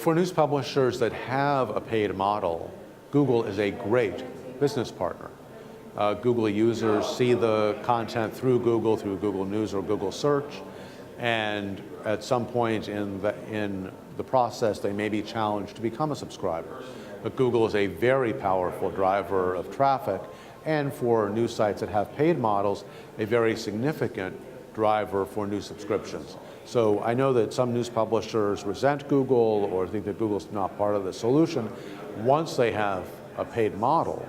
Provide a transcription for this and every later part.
for news publishers that have a paid model, Google is a great business partner. Google users see the content through Google News or Google Search, and at some point in the process, they may be challenged to become a subscriber. But Google is a very powerful driver of traffic, and for news sites that have paid models, a very significant driver for new subscriptions. So I know that some news publishers resent Google or think that Google's not part of the solution. Once they have a paid model,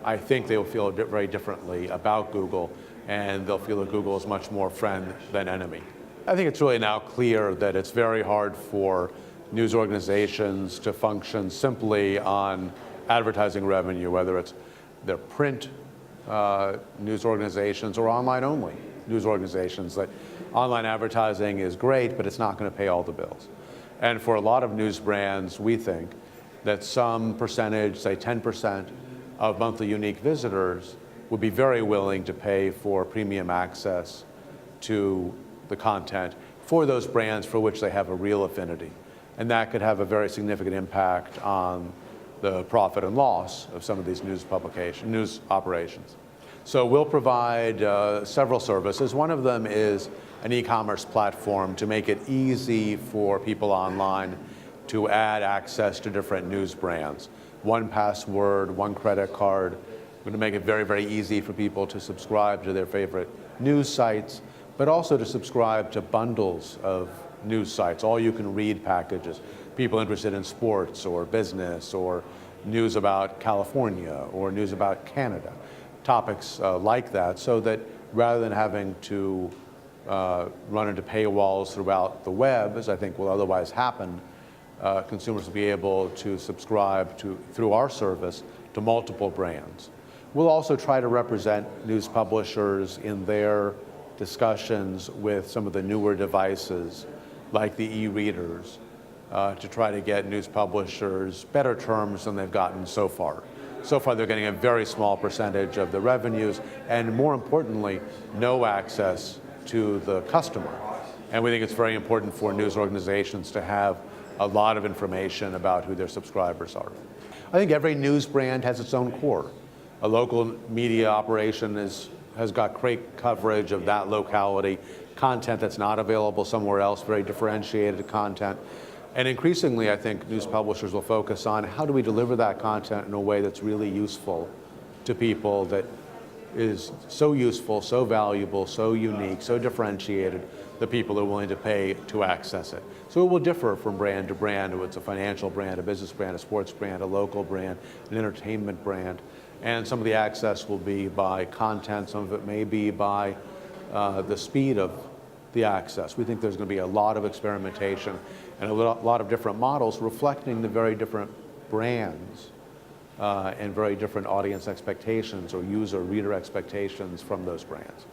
I think they'll feel very differently about Google, and they'll feel that Google is much more friend than enemy. I think it's really now clear that it's very hard for news organizations to function simply on advertising revenue, whether it's their print news organizations or online only news organizations. That online advertising is great, but it's not going to pay all the bills. And for a lot of news brands, we think that some percentage, say 10% of monthly unique visitors, would be very willing to pay for premium access to the content for those brands for which they have a real affinity. And that could have a very significant impact on the profit and loss of some of these news operations. So we'll provide several services. One of them is an e-commerce platform to make it easy for people online to add access to different news brands. One password, one credit card. We're going to make it very, very easy for people to subscribe to their favorite news sites, but also to subscribe to bundles of news sites, all you can read packages, people interested in sports or business or news about California or news about Canada, topics like that, so that rather than having to run into paywalls throughout the web, as I think will otherwise happen, consumers will be able to subscribe through our service to multiple brands. We'll also try to represent news publishers in their discussions with some of the newer devices like the e-readers to try to get news publishers better terms than they've gotten so far. So far they're getting a very small percentage of the revenues and, more importantly, no access to the customer. And we think it's very important for news organizations to have a lot of information about who their subscribers are. I think every news brand has its own core. A local media operation has got great coverage of that locality, content that's not available somewhere else, very differentiated content. And increasingly, I think news publishers will focus on how do we deliver that content in a way that's really useful to people, that is so useful, so valuable, so unique, so differentiated that people are willing to pay to access it. So it will differ from brand to brand, whether it's a financial brand, a business brand, a sports brand, a local brand, an entertainment brand. And some of the access will be by content, some of it may be by the speed of the access. We think there's going to be a lot of experimentation and a lot of different models reflecting the very different brands and very different audience expectations or user reader expectations from those brands.